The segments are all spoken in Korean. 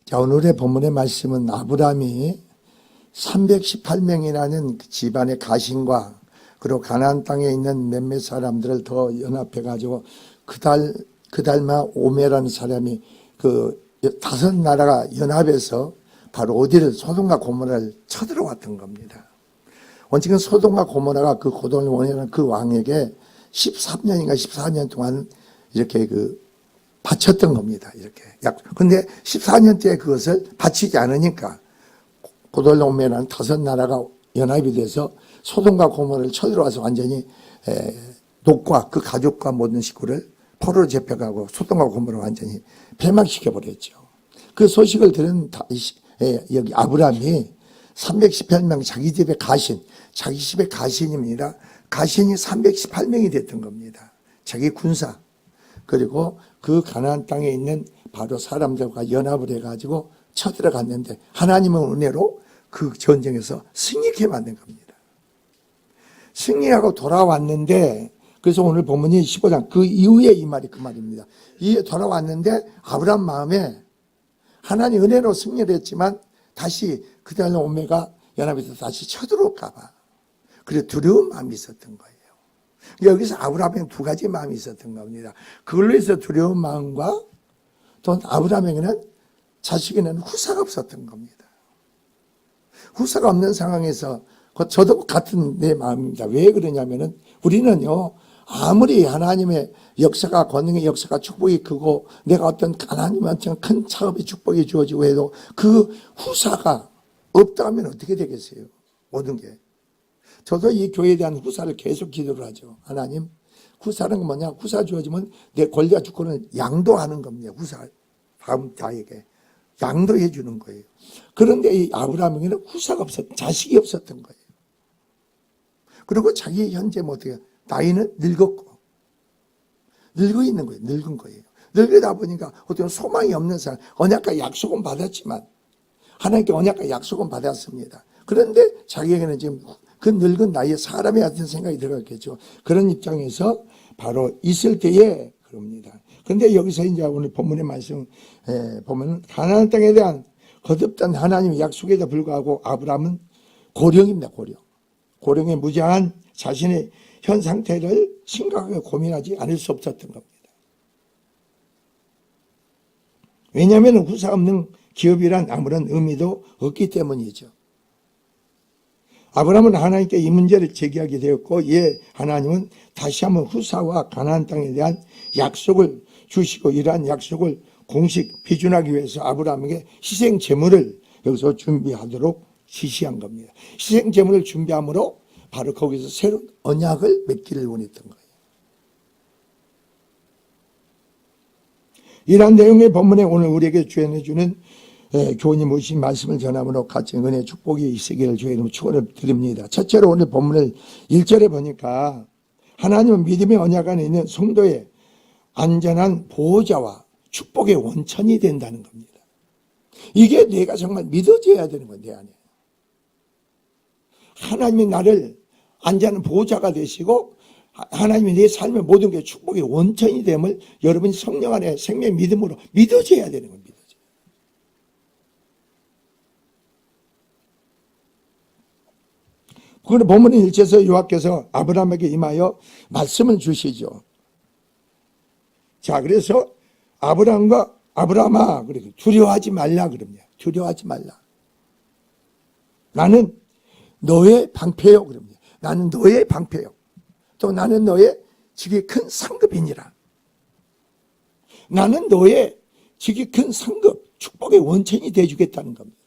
자, 오늘의 본문의 말씀은 아브라함이 318명이라는 집안의 가신과 그리고 가나안 땅에 있는 몇몇 사람들을 더 연합해 가지고 그달마 오메라는 사람이 그 다섯 나라가 연합해서 바로 어디를 소돔과 고모라를 쳐들어왔던 겁니다. 원칙은 소돔과 고모라가 그 고동을 원하는 그 왕에게 13년인가 14년 동안 이렇게 바쳤던 겁니다. 이렇게. 근데 14년째 그것을 바치지 않으니까 고돌로메라는 다섯 나라가 연합이 돼서 소돔과 고모라를 쳐들어와서 완전히 롯과 그 가족과 모든 식구를 포로로 잡혀가고 소돔과 고모라를 완전히 폐막시켜버렸죠. 그 소식을 들은 여기 아브라함이 318명 자기 집에 가신, 자기 집에 가신입니다. 가신이 318명이 됐던 겁니다. 자기 군사. 그리고 그 가나안 땅에 있는 바로 사람들과 연합을 해가지고 쳐들어갔는데 하나님의 은혜로 그 전쟁에서 승리케 만든 겁니다. 승리하고 돌아왔는데 그래서 오늘 본문이 15장 그 이후에 이 말이 그 말입니다. 이에 돌아왔는데 아브라함 마음에 하나님 은혜로 승리를 했지만 다시 그달로 오메가 연합에서 다시 쳐들어올까 봐 그래 두려운 마음이 있었던 거예요. 여기서 아브라함에게는 두 가지 마음이 있었던 겁니다. 그걸로 해서 두려운 마음과 또 아브라함에게는 자식에게는 후사가 없었던 겁니다. 후사가 없는 상황에서 저도 같은 내 마음입니다. 왜 그러냐면은 우리는요 아무리 하나님의 역사가 권능의 역사가 축복이 크고 내가 어떤 하나님의 어떤 큰 차업의 축복이 주어지고 해도 그 후사가 없다 하면 어떻게 되겠어요? 모든 게. 저도 이 교회에 대한 후사를 계속 기도를 하죠. 하나님, 후사는 뭐냐? 후사 주어지면 내 권리와 주권을 양도하는 겁니다. 후사, 다음 자에게. 양도해 주는 거예요. 그런데 이 아브라함에게는 후사가 자식이 없었던 거예요. 그리고 자기 현재 어떻게, 나이는 늙었고, 늙어 있는 거예요. 늙은 거예요. 늙다 보니까 어떤 소망이 없는 사람, 언약과 약속은 받았지만, 하나님께 언약과 약속은 받았습니다. 그런데 자기에게는 지금 그 늙은 나이에 사람의 같은 생각이 들어갔겠죠. 그런 입장에서 바로 있을 때에 그럽니다. 그런데 여기서 이제 오늘 본문의 말씀 보면은 가나안 땅에 대한 거듭던 하나님의 약속에도 불구하고 아브라함은 고령입니다. 고령에 무장한 자신의 현 상태를 심각하게 고민하지 않을 수 없었던 겁니다. 왜냐하면 후사 없는 기업이란 아무런 의미도 없기 때문이죠. 아브라함은 하나님께 이 문제를 제기하게 되었고 이에 하나님은 다시 한번 후사와 가나안 땅에 대한 약속을 주시고 이러한 약속을 공식 비준하기 위해서 아브라함에게 희생 제물을 여기서 준비하도록 지시한 겁니다. 희생 제물을 준비함으로 바로 거기서 새로운 언약을 맺기를 원했던 거예요. 이러한 내용의 본문에 오늘 우리에게 주연해주는 교훈이 무엇인 말씀을 전함으로 같이 은혜 축복이 있으기를 주의 이름으로 축원을 드립니다. 첫째로 오늘 본문을 1절에 보니까 하나님은 믿음의 언약 안에 있는 성도의 안전한 보호자와 축복의 원천이 된다는 겁니다. 이게 내가 정말 믿어져야 되는 거예요. 내 안에. 하나님이 나를 안전한 보호자가 되시고 하나님이 내 삶의 모든 게 축복의 원천이 됨을 여러분이 성령 안에 생명의 믿음으로 믿어져야 되는 겁니다. 그런데 본문의 1절에서 여호와께서 아브라함에게 임하여 말씀을 주시죠. 자, 그래서 아브라함아, 그래 두려워하지 말라 그럽니다. 두려워하지 말라. 나는 너의 방패요 그럽니다. 나는 너의 방패요. 또 나는 너의 지극히 큰 상급이니라. 나는 너의 지극히 큰 상급, 축복의 원천이 되어주겠다는 겁니다.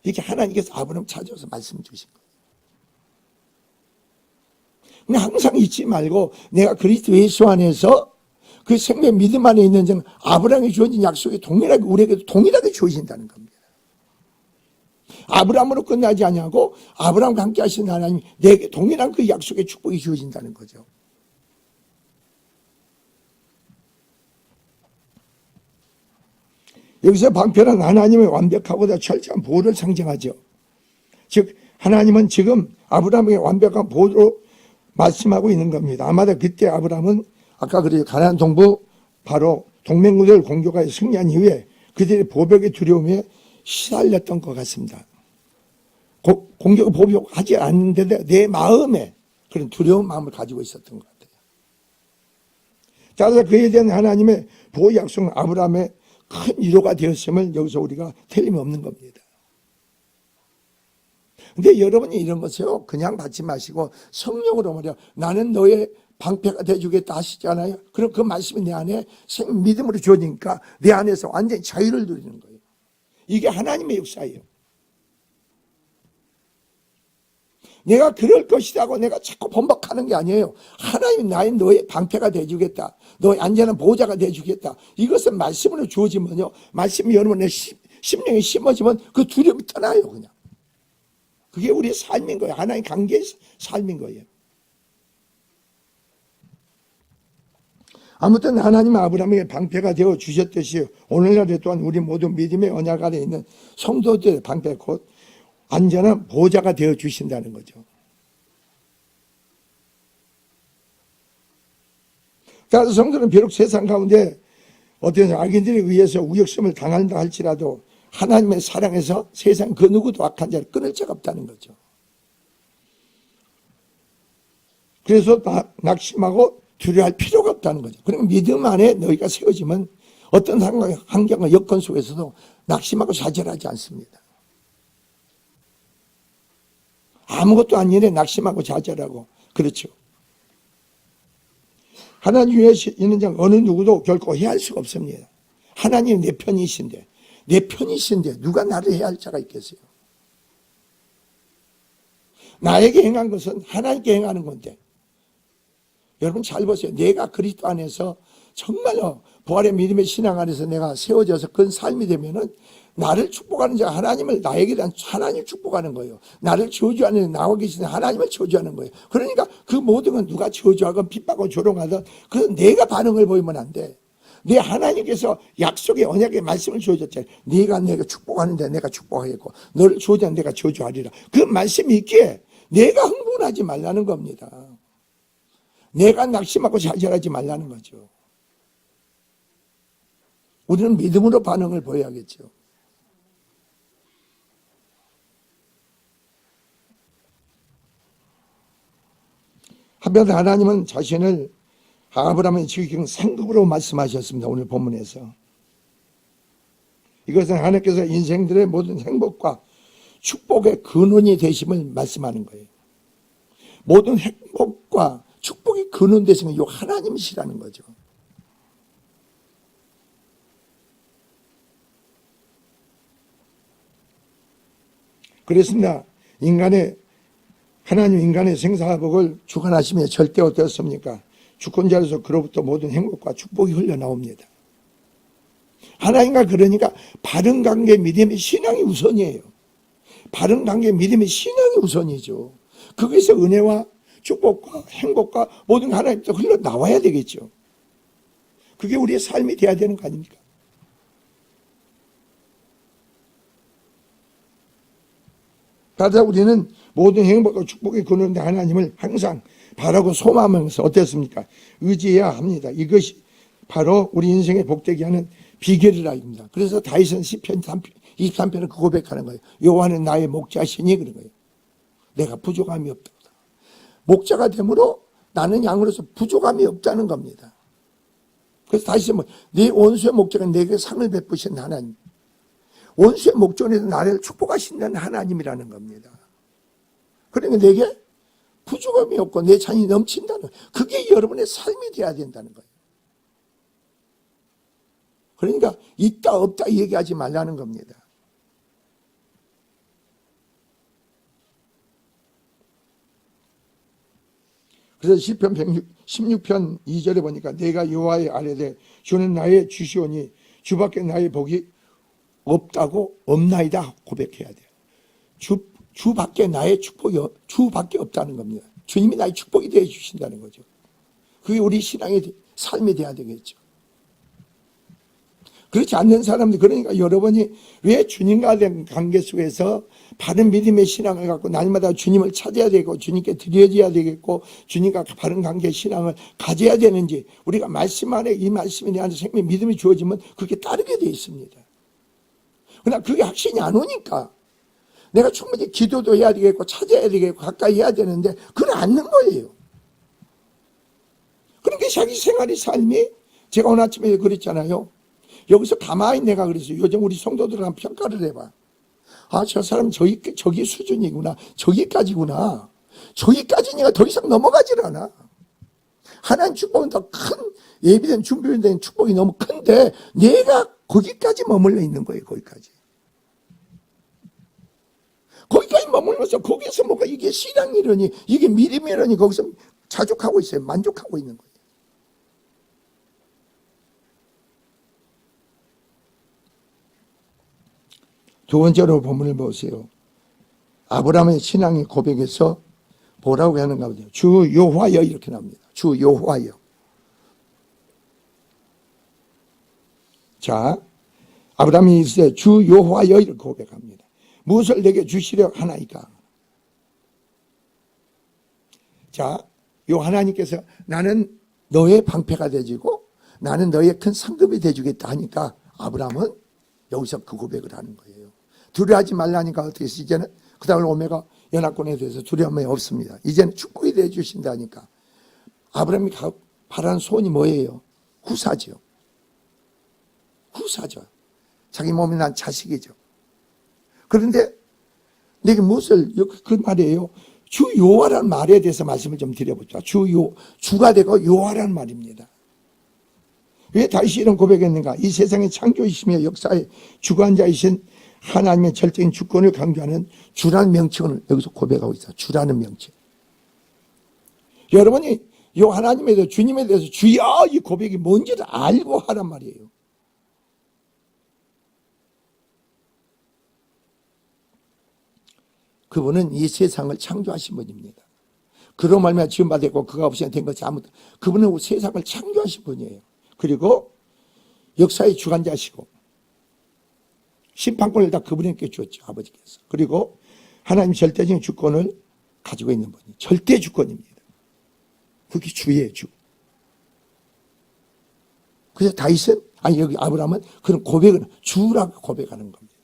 이렇게 하나님께서 아브라함 찾아서 말씀 주신 거예요. 그냥 항상 잊지 말고 내가 그리스도 예수 안에서 그 생명 믿음 안에 있는 점 아브라함이 주어진 약속이 동일하게 우리에게도 동일하게 주어진다는 겁니다. 아브라함으로 끝나지 아니하고 아브라함과 함께 하신 하나님이 내게 동일한 그 약속의 축복이 주어진다는 거죠. 여기서 방패는 하나님의 완벽하고도 철저한 보호를 상징하죠. 즉 하나님은 지금 아브라함에게 완벽한 보호로 말씀하고 있는 겁니다. 아마도 그때 아브라함은 아까 그래요 가나안 동부 바로 동맹군들 공격하여 승리한 이후에 그들의 보복의 두려움에 시달렸던 것 같습니다. 공격을 보복하지 않는데도 내 마음에 그런 두려운 마음을 가지고 있었던 것 같아요. 따라서 그에 대한 하나님의 보호 약속은 아브라함의 큰 위로가 되었음을 여기서 우리가 틀림없는 겁니다. 근데 여러분이 이런 것을요 그냥 받지 마시고 성령으로 말이야 나는 너의 방패가 되어주겠다 하시잖아요. 그럼 그 말씀이 내 안에 믿음으로 주어지니까 내 안에서 완전히 자유를 누리는 거예요. 이게 하나님의 역사예요. 내가 그럴 것이라고 내가 자꾸 번복하는 게 아니에요. 하나님이 너의 방패가 되어주겠다. 너의 안전한 보호자가 되어주겠다. 이것은 말씀으로 주어지면요. 말씀이 여러분의 심령에 심어지면 그 두려움이 떠나요. 그냥. 그게 우리의 삶인 거예요. 하나님 관계의 삶인 거예요. 아무튼 하나님 아브라함에게 방패가 되어 주셨듯이 오늘날에 또한 우리 모두 믿음의 언약 아래 있는 성도들의 방패 곧 안전한 보호자가 되어 주신다는 거죠. 따라서 성도는 비록 세상 가운데 어떤 악인들에 의해서 우역심을 당한다 할지라도 하나님의 사랑에서 세상 그 누구도 악한 자를 끊을 자가 없다는 거죠. 그래서 낙심하고 두려워할 필요가 없다는 거죠. 그러면 믿음 안에 너희가 세워지면 어떤 환경과 여건 속에서도 낙심하고 좌절하지 않습니다. 아무것도 아닌 일에 낙심하고 좌절하고 그렇죠. 하나님 위에 있는 자 어느 누구도 결코 해할 수가 없습니다. 하나님이 내 편이신데 누가 나를 해야 할 자가 있겠어요. 나에게 행한 것은 하나님께 행하는 건데 여러분 잘 보세요. 내가 그리스도 안에서 정말로 부활의 믿음의 신앙 안에서 내가 세워져서 그런 삶이 되면은 나를 축복하는 자가 하나님을 나에게 대한 하나님 축복하는 거예요. 나를 저주하는 나와 계시는 하나님을 저주하는 거예요. 그러니까 그 모든 건 누가 저주하건 핍박하고 조롱하든 그 내가 반응을 보이면 안 돼. 내 하나님께서 약속의 언약의 말씀을 주어졌잖아요. 네가 내가 축복하는데 내가 축복하겠고 너를 저주하는 내가 저주하리라. 그 말씀이 있기에 내가 흥분하지 말라는 겁니다. 내가 낙심하고 좌절하지 말라는 거죠. 우리는 믿음으로 반응을 보여야겠죠. 한편 하나님은 자신을 아브라함의 지금 상급으로 말씀하셨습니다. 오늘 본문에서. 이것은 하나님께서 인생들의 모든 행복과 축복의 근원이 되심을 말씀하는 거예요. 모든 행복과 축복의 근원 되시는 이 하나님이시라는 거죠. 그렇습니다. 하나님 인간의 생사복을 주관하시며 절대 어떻습니까? 주권자로서 그로부터 모든 행복과 축복이 흘러나옵니다. 하나님과 그러니까 바른 관계 믿음의 신앙이 우선이에요. 바른 관계 믿음의 신앙이 우선이죠. 거기서 은혜와 축복과 행복과 모든 하나님부터 흘러나와야 되겠죠. 그게 우리의 삶이 돼야 되는 거 아닙니까? 따라서 우리는 모든 행복과 축복의 근원인데 하나님을 항상 바라고 소망하면서 어땠습니까? 의지해야 합니다. 이것이 바로 우리 인생의 복되게 하는 비결이라 입니다. 그래서 다윗은 시편 23편을 그 고백하는 거예요. 여호와는 나의 목자시니 그런 거예요. 내가 부족함이 없다. 목자가 되므로 나는 양으로서 부족함이 없다는 겁니다. 그래서 다시 네 원수의 목자가 내게 상을 베푸신 하나님. 원수의 목전에서 나를 축복하신다는 하나님이라는 겁니다. 그러니까 내게 부족함이 없고 내 잔이 넘친다는 그게 여러분의 삶이 돼야 된다는 거예요. 그러니까 있다 없다 얘기하지 말라는 겁니다. 그래서 시편 16편 2절에 보니까 내가 여호와의 아뢰되 주는 나의 주시오니 주밖에 나의 복이 없다고 없나이다 고백해야 돼요. 주밖에 나의 축복이 주밖에 없다는 겁니다. 주님이 나의 축복이 되어 주신다는 거죠. 그게 우리 신앙의 삶이 돼야 되겠죠. 그렇지 않는 사람들, 그러니까 여러분이 왜 주님과 된 관계 속에서 바른 믿음의 신앙을 갖고 날마다 주님을 찾아야 되고 주님께 드려져야 되겠고 주님과 바른 관계의 신앙을 가져야 되는지 우리가 말씀 안에 이 말씀이 내 안에 생명 믿음이 주어지면 그렇게 따르게 되어 있습니다. 그러나 그게 확신이 안 오니까 내가 충분히 기도도 해야 되겠고 찾아야 되겠고 가까이 해야 되는데 그걸 않는 거예요. 그러니까 자기 생활의 삶이, 제가 오늘 아침에 그랬잖아요. 여기서 가만히 내가 그랬어요. 요즘 우리 성도들 한번 평가를 해봐. 아, 저 사람 저기 수준이구나. 저기까지구나. 저기까지니까 더 이상 넘어가질 않아. 하나님 축복은 더 큰, 예비된 준비된 축복이 너무 큰데 내가 거기까지 머물러 있는 거예요. 거기까지 머물면서 거기서 뭐가 이게 신앙이라니 이게 믿음이라니 거기서 자족하고 있어요. 만족하고 있는 거예요. 두 번째로 본문을 보세요. 아브라함의 신앙의 고백에서 뭐라고 하는가 보세요. 주 여호와여 이렇게 나옵니다. 주 여호와여. 자, 아브라함이 이제 주 여호와여 이렇게 고백합니다. 무엇을 내게 주시려 하나이까? 자, 요 하나님께서 나는 너의 방패가 되어주고 나는 너의 큰 상급이 되어주겠다 하니까 아브라함은 여기서 그 고백을 하는 거예요. 두려워하지 말라니까 어떻게 해서 이제는 그 다음에 오메가 연합군에 대해서 두려움이 없습니다. 이제는 축복이 되어주신다니까. 아브라함이 바라는 소원이 뭐예요? 후사죠. 후사죠. 자기 몸이 난 자식이죠. 그런데 내게 무엇을, 그 말이에요. 주 여호와라는 말에 대해서 말씀을 좀 드려보죠. 주가 되고 여호와라는 말입니다. 왜 다시 이런 고백했는가? 이 세상의 창조이시며 역사의 주관자이신 하나님의 절대적인 주권을 강조하는 주라는 명칭을 여기서 고백하고 있어요. 주라는 명칭. 여러분이 이 하나님에 대해서, 주님에 대해서 주여 이 고백이 뭔지를 알고 하란 말이에요. 그분은 이 세상을 창조하신 분입니다. 그로 말미암아 지음 받았고 그가 없이는 된 것이 아무도. 그분은 세상을 창조하신 분이에요. 그리고 역사의 주관자시고 심판권을 다 그분에게 주었죠. 아버지께서. 그리고 하나님 절대적인 주권을 가지고 있는 분이 절대 주권입니다. 그게 주예요. 주. 그래서 다윗은, 아니 여기 아브라함은 그런 고백은 주라고 고백하는 겁니다.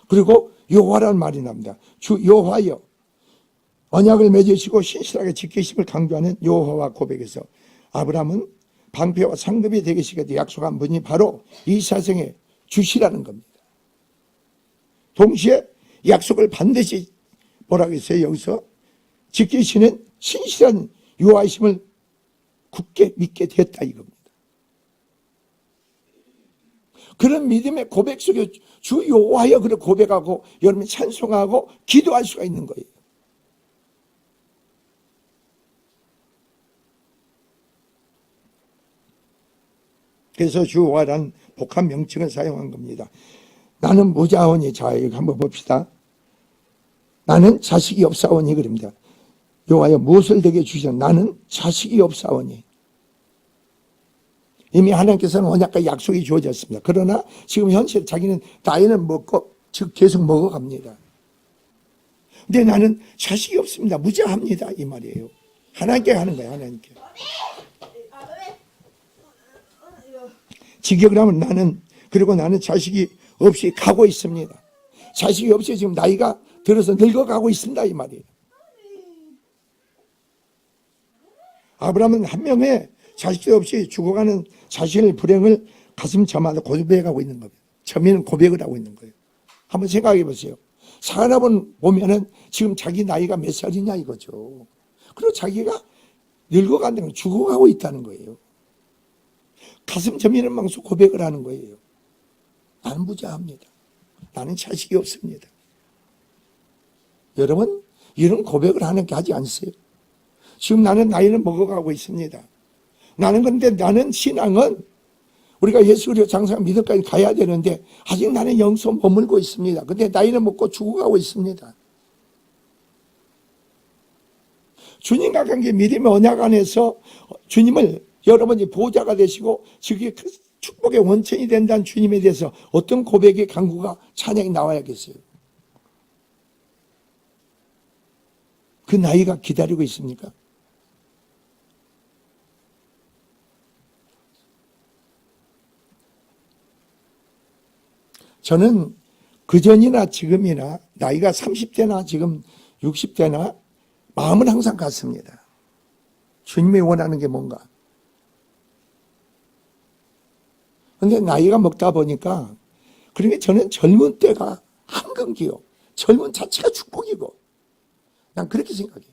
그리고 여호와라는 말이 납니다. 주 여호와여. 언약을 맺으시고 신실하게 지키심을 강조하는 여호와와 고백에서 아브라함은 방패와 상급이 되시겠다 약속한 분이 바로 이 세상에 주시라는 겁니다. 동시에 약속을 반드시 뭐라고 했어요? 여기서 지키시는 신실한 여호와이심을 굳게 믿게 됐다 이겁니다. 그런 믿음의 고백 속에 주 여호와여 그를 고백하고 여러분이 찬송하고 기도할 수가 있는 거예요. 그래서 주 여호와라는 복합 명칭을 사용한 겁니다. 나는 무자오니. 자, 이거 한번 봅시다. 나는 자식이 없사오니 그럽니다. 여호와여 무엇을 내게 주시냐? 나는 자식이 없사오니. 이미 하나님께서는 언약과 약속이 주어졌습니다. 그러나 지금 현실 자기는 나이는 먹고 즉 계속 먹어갑니다. 근데 나는 자식이 없습니다. 무자합니다. 이 말이에요. 하나님께 하는 거예요. 하나님께. 직역을 하면 나는 자식이 없이 가고 있습니다. 자식이 없이 지금 나이가 들어서 늙어가고 있습니다. 이 말이에요. 아브라함은 한 명의 자식도 없이 죽어가는 자신의 불행을 가슴 저마다 고백하고 있는 겁니다. 처음에는 고백을 하고 있는 거예요. 한번 생각해 보세요. 사람은 보면은 지금 자기 나이가 몇 살이냐 이거죠. 그리고 자기가 늙어간다는 건 죽어가고 있다는 거예요. 가슴 저미는 망수 고백을 하는 거예요. 나는 무자합니다. 나는 자식이 없습니다. 여러분, 이런 고백을 하는 게 하지 않으세요? 지금 나는 나이를 먹어가고 있습니다. 나는 신앙은 우리가 예수 그리스도 장사 믿음까지 가야 되는데 아직 나는 영성 머물고 있습니다. 근데 나이는 먹고 죽어가고 있습니다. 주님과 관계 믿음의 언약 안에서 주님을 여러분이 보호자가 되시고 그게 축복의 원천이 된다는 주님에 대해서 어떤 고백의 간구가 찬양이 나와야겠어요. 그 나이가 기다리고 있습니까? 저는 그전이나 지금이나 나이가 30대나 지금 60대나 마음은 항상 같습니다. 주님이 원하는 게 뭔가. 근데 나이가 먹다 보니까 그러니까 저는 젊은 때가 한금기요. 젊은 자체가 축복이고 난 그렇게 생각해요.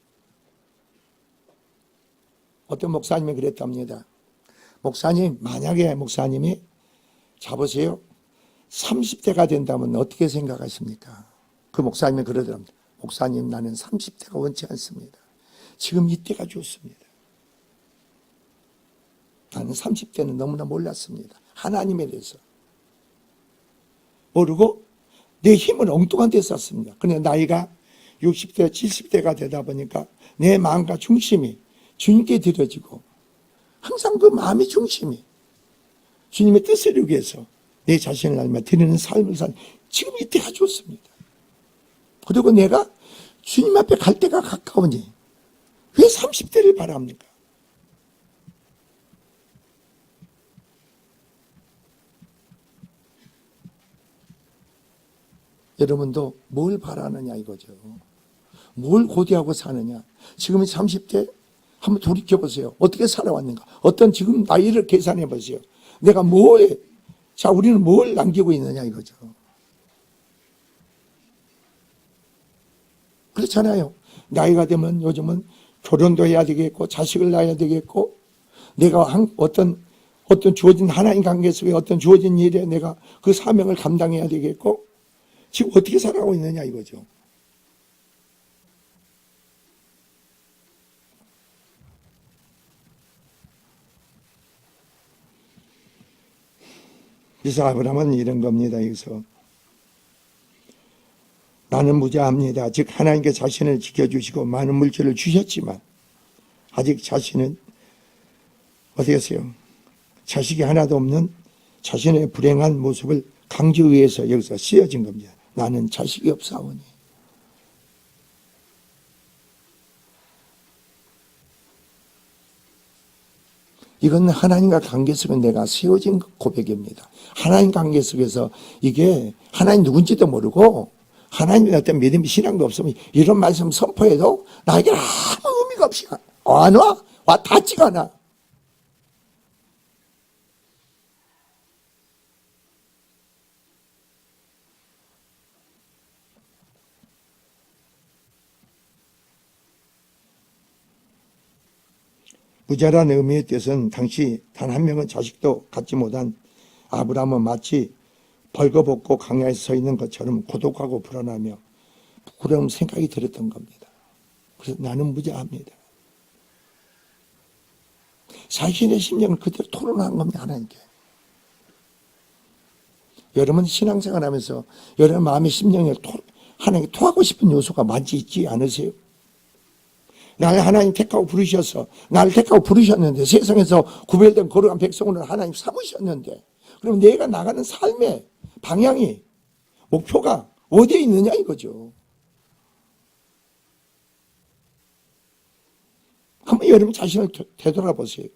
어떤 목사님이 그랬답니다. 목사님, 만약에 목사님이 잡으세요. 30대가 된다면 어떻게 생각하십니까? 그 목사님이 그러더랍니다. 목사님, 나는 30대가 원치 않습니다. 지금 이때가 좋습니다. 나는 30대는 너무나 몰랐습니다. 하나님에 대해서. 모르고 내 힘을 엉뚱한 데 썼습니다. 그런데 나이가 60대, 70대가 되다 보니까 내 마음과 중심이 주님께 드려지고 항상 그 마음의 중심이 주님의 뜻을 이루기 위해서 내 자신을 알며 드리는 삶을 산 지금 이때가 좋습니다. 그리고 내가 주님 앞에 갈 때가 가까우니 왜 30대를 바랍니까? 여러분도 뭘 바라느냐 이거죠. 뭘 고대하고 사느냐. 지금 30대 한번 돌이켜보세요. 어떻게 살아왔는가. 어떤 지금 나이를 계산해 보세요. 내가 자, 우리는 뭘 남기고 있느냐 이거죠. 그렇잖아요. 나이가 되면 요즘은 결혼도 해야 되겠고 자식을 낳아야 되겠고 내가 어떤 주어진 하나님 관계 속에 어떤 주어진 일에 내가 그 사명을 감당해야 되겠고 지금 어떻게 살아가고 있느냐 이거죠. 그래서 아브라함은 이런 겁니다. 여기서 나는 무자합니다. 즉 하나님께 자신을 지켜주시고 많은 물질을 주셨지만 아직 자신은 어떻게 하세요? 자식이 하나도 없는 자신의 불행한 모습을 강조에 의해서 여기서 쓰여진 겁니다. 나는 자식이 없사오니. 이건 하나님과 관계 속에 내가 세워진 고백입니다. 하나님 관계 속에서 이게 하나님 누군지도 모르고 하나님의 어떤 믿음이 신앙도 없으면 이런 말씀 선포해도 나에게 아무 의미가 없이 안 와? 와 닿지가 않아. 부자라는 의미의 뜻은 당시 단 한 명은 자식도 갖지 못한 아브라함은 마치 벌거벗고 강야에 서 있는 것처럼 고독하고 불안하며 그런 생각이 들었던 겁니다. 그래서 나는 무자합니다. 자신의 심령을 그대로 토론한 겁니다. 하나님께. 여러분 신앙생활 하면서 여러분 마음의 심령을 하나님께 토하고 싶은 요소가 많지 있지 않으세요? 나를 하나님 택하고 부르셔서 나를 택하고 부르셨는데 세상에서 구별된 거룩한 백성으로 하나님 삼으셨는데 그럼 내가 나가는 삶의 방향이 목표가 어디에 있느냐 이거죠. 한번 여러분 자신을 되돌아보세요.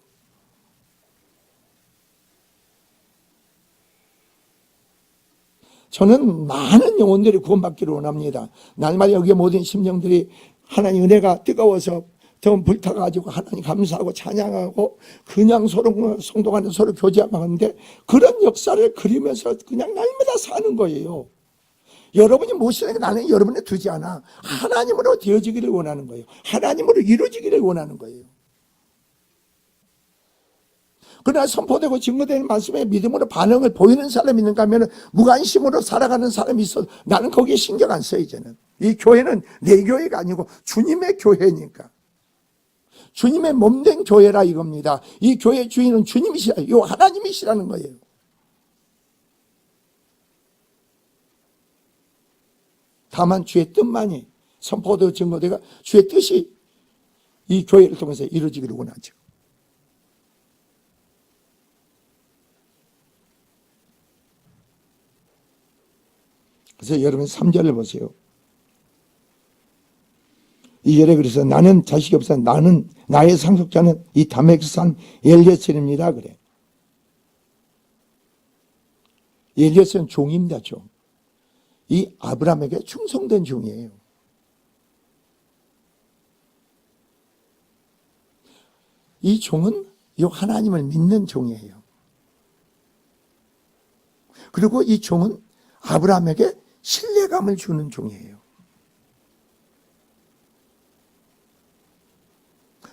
저는 많은 영혼들이 구원받기를 원합니다. 날마다 여기에 모든 심령들이 하나님 은혜가 뜨거워서 더 불타가지고 하나님 감사하고 찬양하고 그냥 서로 성도 간에 서로 교제하고 하는데 그런 역사를 그리면서 그냥 날마다 사는 거예요. 여러분이 무엇이든 나는 여러분에 두지 않아. 하나님으로 되어지기를 원하는 거예요. 하나님으로 이루어지기를 원하는 거예요. 그러나 선포되고 증거되는 말씀에 믿음으로 반응을 보이는 사람이 있는가 하면 무관심으로 살아가는 사람이 있어. 나는 거기에 신경 안 써, 이제는. 이 교회는 내 교회가 아니고 주님의 교회니까. 주님의 몸된 교회라 이겁니다. 이 교회 주인은 주님이시라, 이 하나님이시라는 거예요. 다만 주의 뜻만이 선포되고 증거되고 주의 뜻이 이 교회를 통해서 이루어지기를 원하죠. 그래서 여러분 3절을 보세요. 2절에 그래서 나는 자식이 없어 나는 나의 상속자는 이 다메섹산 엘리에셀입니다. 그래. 엘리에셀은 종입니다. 종. 이 아브라함에게 충성된 종이에요. 이 종은 이 하나님을 믿는 종이에요. 그리고 이 종은 아브라함에게 신뢰감을 주는 종이에요.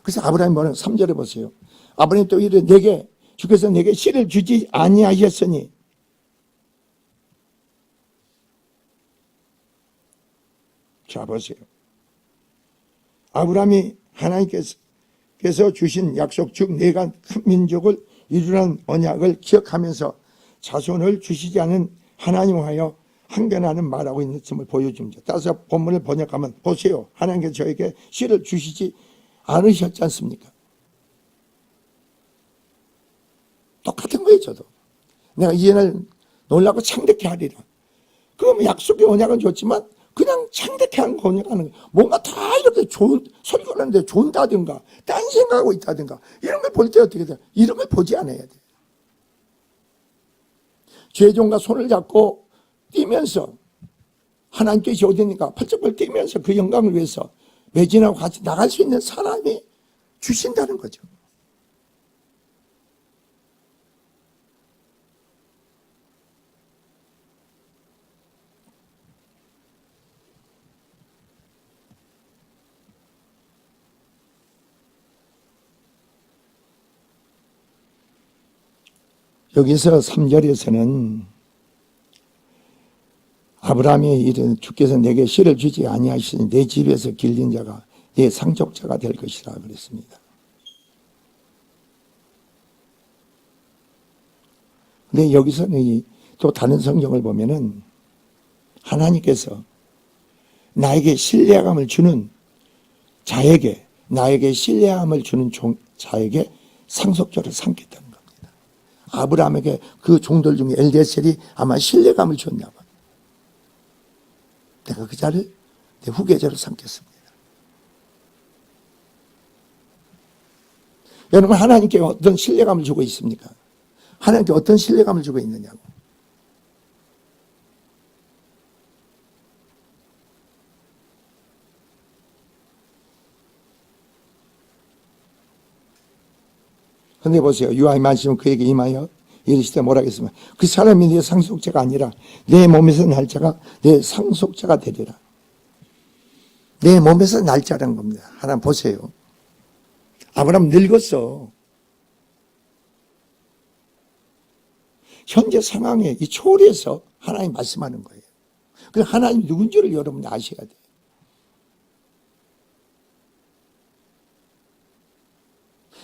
그래서 아브라함이 뭐라고 3절에 보세요. 아브라함이 또 이르되 주께서 내게 씨를 주지 아니하셨으니 자 보세요. 아브라함이 하나님께서 주신 약속 즉 내가 큰 민족을 이루라는 언약을 기억하면서 자손을 주시지 않은 하나님을 하여 항변하는 말하고 있음을 보여줍니다. 따라서 본문을 번역하면 보세요. 하나님께서 저에게 씨를 주시지 않으셨지 않습니까? 똑같은 거예요. 저도 내가 이제는 놀라고 창대케 하리라. 그럼 약속의 언약은 좋지만 그냥 창대케 하는 거니까 뭔가 다 이렇게 좋은 설교를 하는데 좋다든가 딴 생각하고 있다든가 이런 걸 볼 때 어떻게 돼요? 이런 걸 보지 않아야 돼요. 죄종과 손을 잡고 뛰면서 하나님 뜻이 어디니까 펄쩍펄쩍 뛰면서 그 영광을 위해서 매진하고 같이 나갈 수 있는 사람이 주신다는 거죠. 여기서 3절에서는 아브라함이 이르되 주께서 내게 씨를 주지 아니하시니 내 집에서 길린 자가 내 상속자가 될 것이라 그랬습니다. 근데 여기서는 또 다른 성경을 보면은 하나님께서 나에게 신뢰감을 주는 자에게 나에게 신뢰감을 주는 자에게 상속자를 삼겠다는 겁니다. 아브라함에게 그 종들 중에 엘리에셀이 아마 신뢰감을 줬나 봐요. 내가 그 자를 내 후계자로 삼겠습니다. 여러분 하나님께 어떤 신뢰감을 주고 있습니까? 하나님께 어떤 신뢰감을 주고 있느냐고. 근데 보세요. 유아의 말씀은 그에게 임하여 이르시되 뭐라 하겠습니까? 그 사람이 내 상속자가 아니라 내 몸에서 날 자가 내 상속자가 되리라. 내 몸에서 날 자라는 겁니다. 하나님 보세요. 아브라함 늙었어. 현재 상황에 이 초월해서 하나님 말씀하는 거예요. 그래서 하나님 누군지를 여러분이 아셔야 돼요.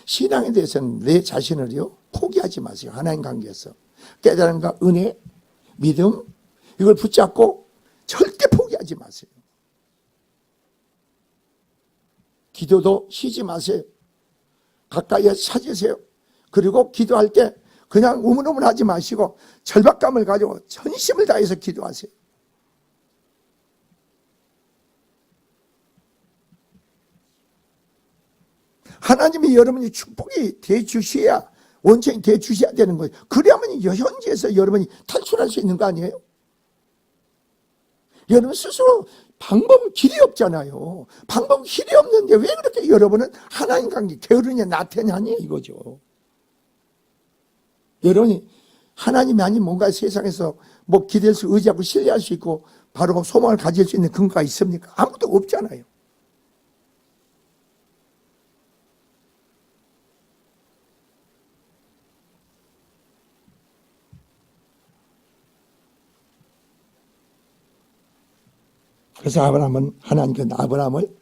신앙에 대해서는 내 자신을요 포기하지 마세요. 하나님 관계에서 깨달음과 은혜, 믿음 이걸 붙잡고 절대 포기하지 마세요. 기도도 쉬지 마세요. 가까이에 찾으세요. 그리고 기도할 때 그냥 우물우물하지 마시고 절박감을 가지고 전심을 다해서 기도하세요. 하나님이 여러분이 축복이 대주셔야 원천이 대주셔야 되는 거예요. 그래야만 현지에서 여러분이 탈출할 수 있는 거 아니에요? 여러분 스스로 방법 길이 없잖아요. 방법 길이 없는데 왜 그렇게 여러분은 하나님 관계 게으르냐 나태냐니 이거죠. 여러분이 하나님이 아닌 뭔가 세상에서 뭐 기댈 수 의지하고 신뢰할 수 있고 바로 소망을 가질 수 있는 근거가 있습니까? 아무것도 없잖아요. 그래서 아브라함은 하나님께서 아브라함을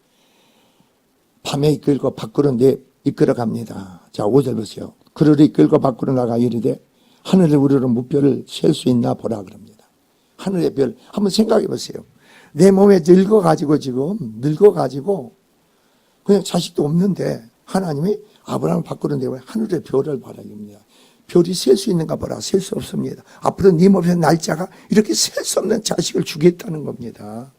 밤에 이끌고 밖으로 이끌어 갑니다. 자, 5절 보세요. 그를 이끌고 밖으로 나가 이르되 하늘에 우러러 무별을 셀 수 있나 보라 그럽니다. 하늘의 별 한번 생각해 보세요. 내 몸에 늙어가지고 그냥 자식도 없는데 하나님이 아브라함을 밖으로 내고 하늘의 별을 봐라 이겁니다. 별이 셀 수 있는가 보라. 셀 수 없습니다. 앞으로 네 몸에 날짜가 이렇게 셀 수 없는 자식을 주겠다는 겁니다.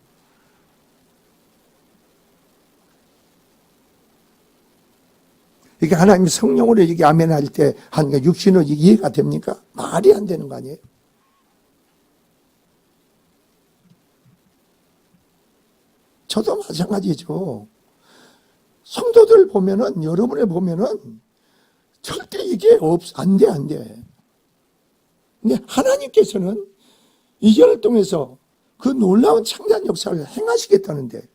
이게 하나님 성령으로 이게 아멘할 때 하는 육신으로 이해가 됩니까? 말이 안 되는 거 아니에요? 저도 마찬가지죠. 성도들 보면은, 여러분을 보면은 절대 이게 안 돼, 안 돼. 근데 하나님께서는 이전을 통해서 그 놀라운 창조한 역사를 행하시겠다는데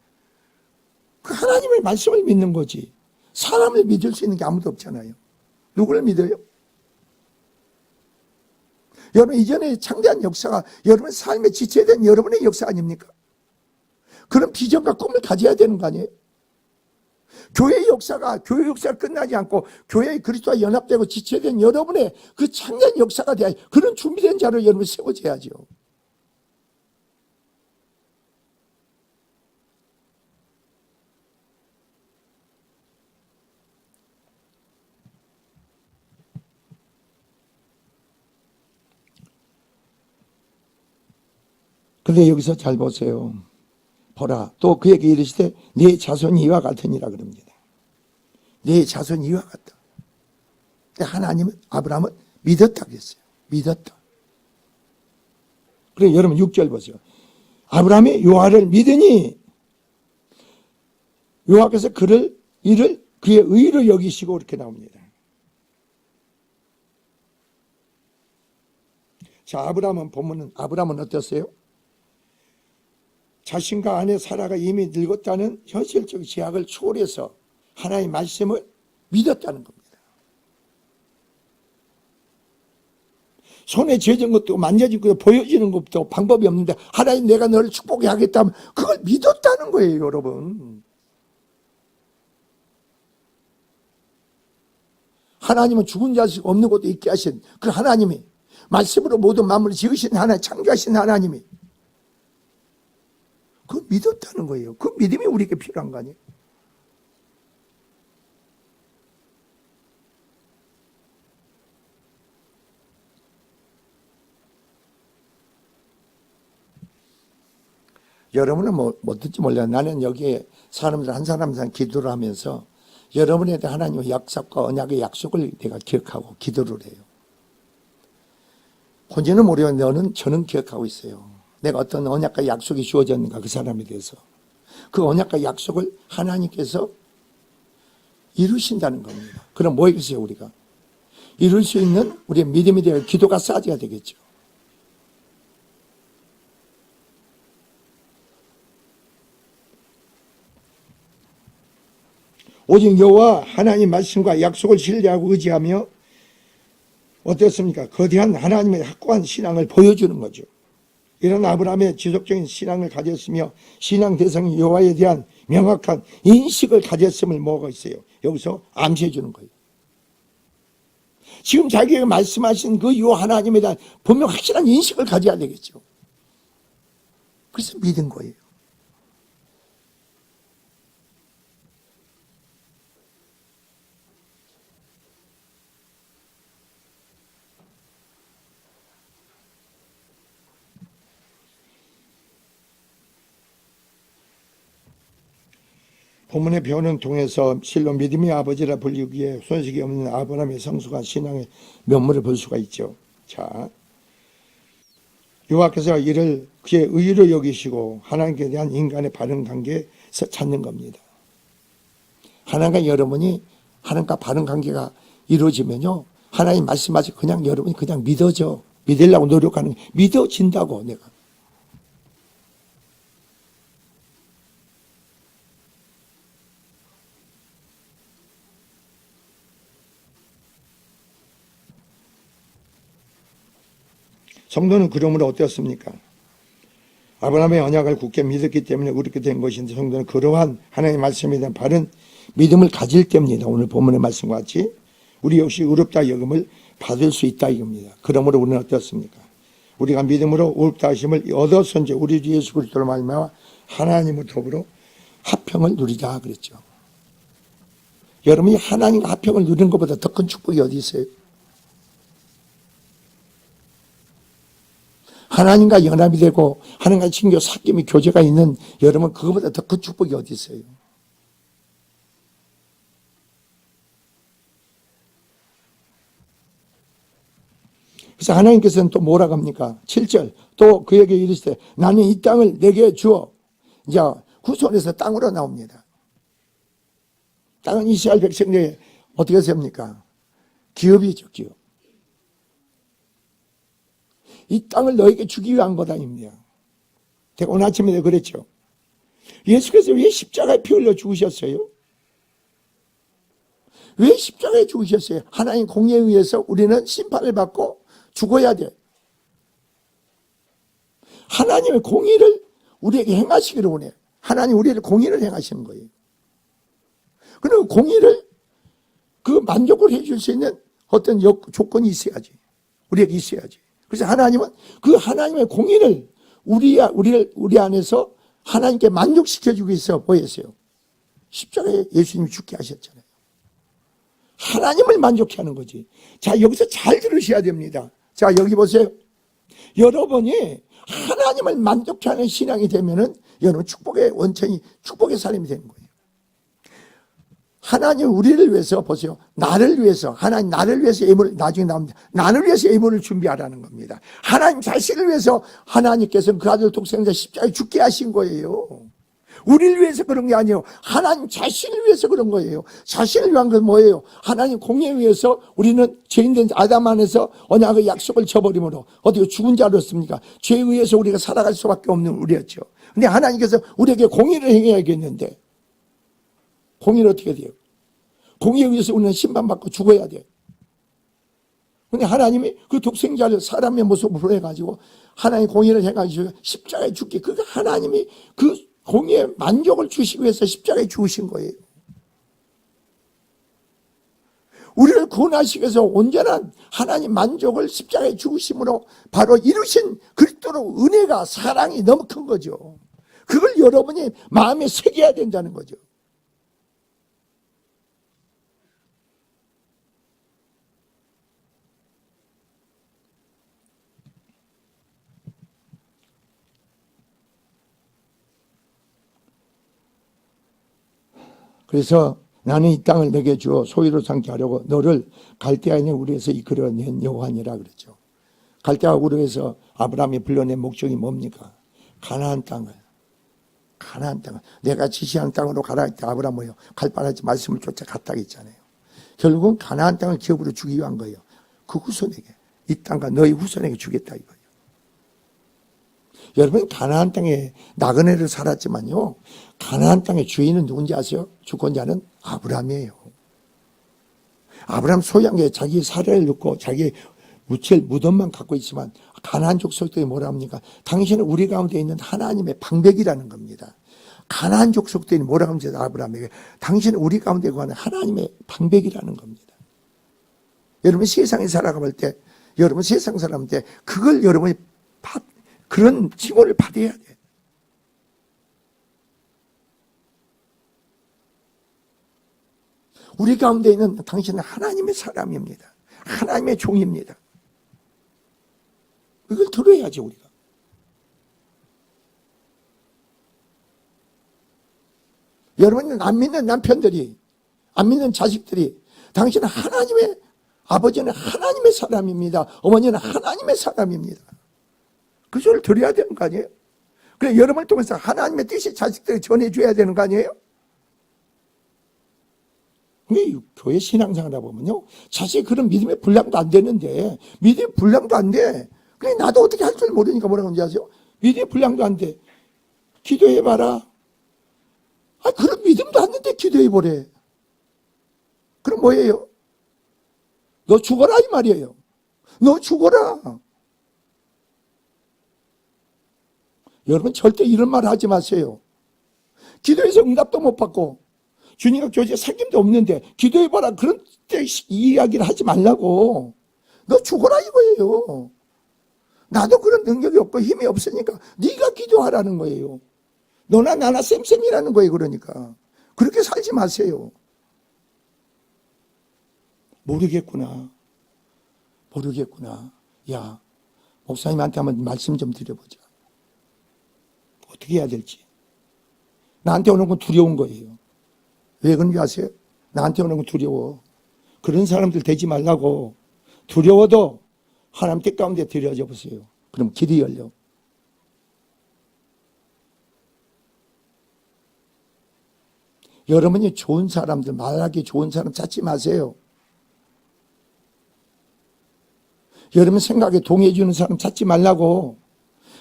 그 하나님의 말씀을 믿는 거지. 사람을 믿을 수 있는 게 아무도 없잖아요. 누구를 믿어요? 여러분, 이전에 창조한 역사가 여러분 삶에 지체된 여러분의 역사 아닙니까? 그런 비전과 꿈을 가져야 되는 거 아니에요? 교회의 역사가 교회 역사가 끝나지 않고 교회의 그리스도와 연합되고 지체된 여러분의 그 창조한 역사가 돼야 그런 준비된 자로 여러분 세워져야죠. 근데 여기서 잘 보세요. 보라, 또 그에게 이르시되 네 자손이 이와 같으니라 그럽니다. 네 자손이 이와 같다. 근데 하나님은 아브라함은 믿었다 그랬어요. 믿었다. 그래 여러분 6절 보세요. 아브라함이 여호와를 믿으니 여호와께서 이를 그의 의로 여기시고 이렇게 나옵니다. 자, 아브라함은 어땠어요? 자신과 아내 사라가 이미 늙었다는 현실적 제약을 초월해서 하나님의 말씀을 믿었다는 겁니다. 손에 쥐어진 것도 만져진 것도 보여지는 것도 방법이 없는데 하나님 내가 너를 축복해 하겠다면 그걸 믿었다는 거예요, 여러분. 하나님은 죽은 자식 없는 것도 있게 하신 그 하나님이 말씀으로 모든 만물을 지으신 하나님, 창조하신 하나님이 그걸 믿었다는 거예요. 그 믿음이 우리에게 필요한 거 아니에요? 여러분은 뭐든지 몰라요. 나는 여기에 사람들 한 사람 기도를 하면서 여러분에 대한 하나님의 약속과 언약의 약속을 내가 기억하고 기도를 해요. 본인은 모르는데 저는 기억하고 있어요. 내가 어떤 언약과 약속이 주어졌는가 그 사람에 대해서. 그 언약과 약속을 하나님께서 이루신다는 겁니다. 그럼 뭐겠어요 우리가? 이룰 수 있는 우리의 믿음이 되어 기도가 쌓아져야 되겠죠. 오직 여호와 하나님 말씀과 약속을 신뢰하고 의지하며 어떻습니까? 거대한 하나님의 확고한 신앙을 보여주는 거죠. 이런 아브라함의 지속적인 신앙을 가졌으며 신앙 대상인 여호와에 대한 명확한 인식을 가졌음을 뭐가 있어요? 여기서 암시해 주는 거예요. 지금 자기가 말씀하신 그 여호와 하나님에 대한 분명 확실한 인식을 가져야 되겠죠. 그래서 믿은 거예요. 본문의 표현을 통해서 실로 믿음의 아버지라 불리기에 손색이 없는 아브라함의 성숙한 신앙의 면모를 볼 수가 있죠. 자, 여호와께서 이를 그의 의로 여기시고 하나님께 대한 인간의 바른 관계에서 찾는 겁니다. 하나님과 여러분이 하나님과 바른 관계가 이루어지면요, 하나님 말씀하시 그냥 여러분이 그냥 믿어져. 믿으려고 노력하는 게 믿어진다고 내가. 성도는 그러므로 어땠습니까? 아브라함의 언약을 굳게 믿었기 때문에 그렇게 된 것인데 성도는 그러한 하나님의 말씀에 대한 바른 믿음을 가질 때입니다. 오늘 본문의 말씀과 같이 우리 역시 의롭다 여김을 받을 수 있다 이겁니다. 그러므로 우리는 어떻습니까? 우리가 믿음으로 의롭다 하심을 얻어선지 우리 주 예수 그리스도로 말미암아 하나님을 더불어 화평을 누리자 그랬죠. 여러분이 하나님과 화평을 누리는 것보다 더 큰 축복이 어디 있어요? 하나님과 연합이 되고 하나님과 친교 사귐이 교제가 있는 여러분 그거보다 더 큰 축복이 어디 있어요? 그래서 하나님께서는 또 뭐라고 합니까? 7절 또 그에게 이르시되 나는 이 땅을 내게 주어 이제 그 손에서 땅으로 나옵니다. 땅은 이스라엘 백성들이 어떻게 셉니까? 기업이죠, 기업. 이 땅을 너에게 주기 위한 것 아닙니다. 제가 오늘 아침에 그랬죠. 예수께서 왜 십자가에 피 흘려 죽으셨어요? 왜 십자가에 죽으셨어요? 하나님 공의에 의해서 우리는 심판을 받고 죽어야 돼. 하나님의 공의를 우리에게 행하시기를 원해요. 하나님 우리를 공의를 행하시는 거예요. 그리고 공의를 그 만족을 해줄 수 있는 어떤 조건이 있어야지. 우리에게 있어야지. 그래서 하나님은 그 하나님의 공의를 우리 안에서 하나님께 만족시켜주기 위해서 뭐 했어요? 십자가에 예수님이 죽게 하셨잖아요. 하나님을 만족해 하는 거지. 자, 여기서 잘 들으셔야 됩니다. 자, 여기 보세요. 여러분이 하나님을 만족해 하는 신앙이 되면은 여러분 축복의 원천이 축복의 사람이 되는 거예요. 하나님 우리를 위해서 보세요. 나를 위해서 하나님 나를 위해서 예물을 나중에 나옵니다. 나를 위해서 예물을 준비하라는 겁니다. 하나님 자신을 위해서 하나님께서는 그 아들 독생자 십자가에 죽게 하신 거예요. 우리를 위해서 그런 게 아니에요. 하나님 자신을 위해서 그런 거예요. 자신을 위한 건 뭐예요? 하나님 공의에 의해서 우리는 죄인된 아담 안에서 언약의 약속을 저버림으로 어떻게 죽은 자로였습니까? 죄에 의해서 우리가 살아갈 수밖에 없는 우리였죠. 근데 하나님께서 우리에게 공의를 행해야겠는데 공의는 어떻게 돼요? 공의에 의해서 우리는 심판받고 죽어야 돼요. 근데 하나님이 그 독생자를 사람의 모습으로 해가지고 하나님 공의를 해가지고 십자가에 죽게 그 하나님이 그 공의에 만족을 주시기 위해서 십자가에 죽으신 거예요. 우리를 구원하시기 위해서 온전한 하나님 만족을 십자가에 죽으심으로 바로 이루신 그리스도로 은혜가 사랑이 너무 큰 거죠. 그걸 여러분이 마음에 새겨야 된다는 거죠. 그래서 나는 이 땅을 내게 주어 소유로 삼게 하려고 너를 갈대아인의 우리에서 이끌어낸 여호와니라 그랬죠. 갈대아 우르에서 아브라함이 불러낸 목적이 뭡니까? 가나안 땅을 내가 지시한 땅으로 가라 할 때 아브라함 뭐예요? 갈 바라지 말씀을 쫓아 갔다 했잖아요. 결국은 가나안 땅을 기업으로 주기 위한 거예요. 그 후손에게 이 땅과 너희 후손에게 주겠다 이거예요. 여러분 가나안 땅에 나그네를 살았지만요. 가나안 땅의 주인은 누군지 아세요? 주권자는 아브라함이에요. 아브라함 소유한 게 자기 사례를 넣고 자기 묻힐 무덤만 갖고 있지만 가나안 족속들이 뭐라 합니까? 당신은 우리 가운데 있는 하나님의 방백이라는 겁니다. 가나안 족속들이 뭐라 합니까? 아브라함에게 당신은 우리 가운데 거하는 하나님의 방백이라는 겁니다. 여러분 세상에 살아갈 때 여러분 세상 사람한테 그걸 여러분이 그런 칭호를 받아야 돼. 우리 가운데 있는 당신은 하나님의 사람입니다. 하나님의 종입니다. 이걸 들어야지 우리가. 여러분 안 믿는 남편들이 안 믿는 자식들이 당신은 하나님의 아버지는 하나님의 사람입니다. 어머니는 하나님의 사람입니다. 그 소리를 들어야 되는 거 아니에요? 그래 여러분을 통해서 하나님의 뜻이 자식들에게 전해줘야 되는 거 아니에요? 근데 교회 신앙생활 보면요 자식 그런 믿음의 분량도 안 되는데 믿음의 분량도 안 돼. 그래 나도 어떻게 할 줄 모르니까 뭐라고 하는지 아세요? 믿음의 분량도 안 돼. 기도해봐라. 아 그런 믿음도 안 되는데 기도해보래. 그럼 뭐예요? 너 죽어라 이 말이에요. 너 죽어라. 여러분 절대 이런 말 하지 마세요. 기도해서 응답도 못 받고 주님과 교제에 사귐도 없는데 기도해봐라 그런 때 이야기를 하지 말라고. 너 죽어라 이거예요. 나도 그런 능력이 없고 힘이 없으니까 네가 기도하라는 거예요. 너나 나나 쌤쌤이라는 거예요. 그러니까 그렇게 살지 마세요. 모르겠구나. 야 목사님한테 한번 말씀 좀 드려보자. 어떻게 해야 될지. 나한테 오는 건 두려운 거예요. 왜 그런지 아세요? 나한테 오는 건 두려워. 그런 사람들 되지 말라고. 두려워도 하나님 뜻 가운데 들여져 보세요. 그럼 길이 열려. 여러분이 좋은 사람들, 말하기 좋은 사람 찾지 마세요. 여러분 생각에 동의해주는 사람 찾지 말라고.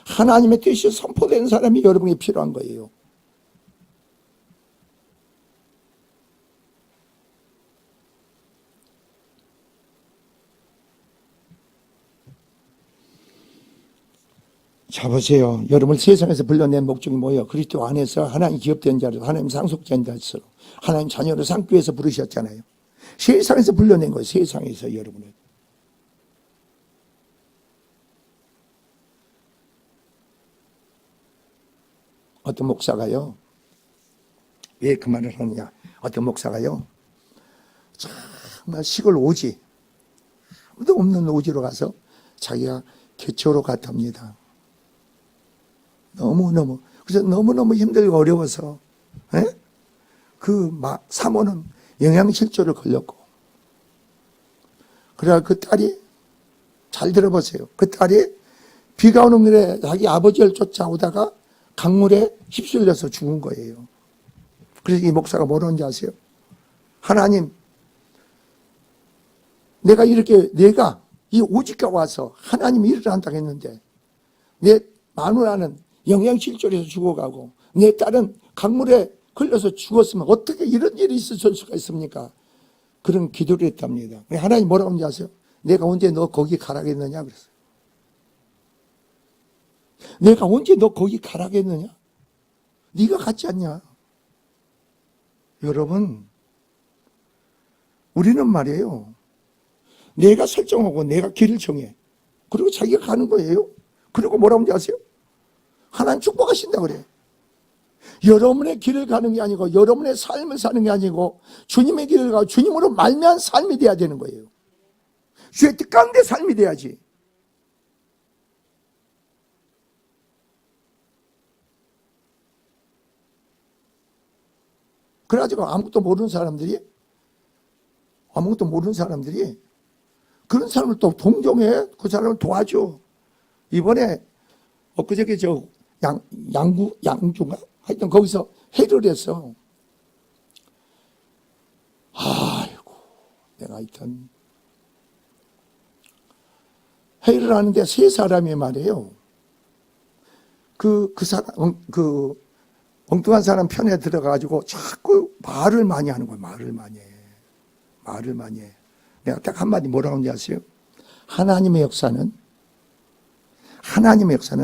하나님의 뜻이 선포되는 사람이 여러분이 필요한 거예요. 자, 보세요. 여러분을 세상에서 불러낸 목적이 뭐예요? 그리스도 안에서 하나님 기업된 자로, 하나님 상속된 자로, 하나님 자녀를 삼기 위해서 부르셨잖아요. 세상에서 불러낸 거예요. 세상에서 여러분을. 어떤 목사가요. 왜 그 말을 하느냐. 어떤 목사가요. 정말 시골 오지. 아무도 없는 오지로 가서 자기가 개초로 갔답니다. 너무너무. 그래서 너무너무 힘들고 어려워서. 사모는 영양실조를 걸렸고. 그래야 그 딸이, 잘 들어보세요. 그 딸이 비가 오는 길에 자기 아버지를 쫓아오다가 강물에 휩쓸려서 죽은 거예요. 그래서 이 목사가 뭐라는지 아세요? 하나님, 내가 이 오직가 와서 하나님이 일을 한다고 했는데 내 마누라는 영양실조에서 죽어가고 내 딸은 강물에 걸려서 죽었으면 어떻게 이런 일이 있을 수가 있습니까? 그런 기도를 했답니다. 하나님 뭐라고 하는지 아세요? 내가 언제 너 거기 가라겠느냐 그랬어요. 내가 언제 너 거기 가라겠느냐? 네가 갔지 않냐? 여러분, 우리는 말이에요. 내가 설정하고 내가 길을 정해. 그리고 자기가 가는 거예요. 그리고 뭐라고 하는지 아세요? 하나님 축복하신다 그래. 여러분의 길을 가는 게 아니고 여러분의 삶을 사는 게 아니고 주님의 길을 가고 주님으로 말미암은 삶이 돼야 되는 거예요. 주의 뜻 가운데 삶이 돼야지. 그래가지고 아무것도 모르는 사람들이 그런 사람을 또 동정해. 그 사람을 도와줘. 이번에 엊그저께 양주가 하여튼 거기서 회의를 했어. 아이고, 내가 하여튼 회의를 하는데 세 사람이 말이에요. 그 엉뚱한 사람 편에 들어가가지고 자꾸 말을 많이 하는 거예요. 말을 많이 해. 내가 딱 한마디 뭐라고 하는지 아세요? 하나님의 역사는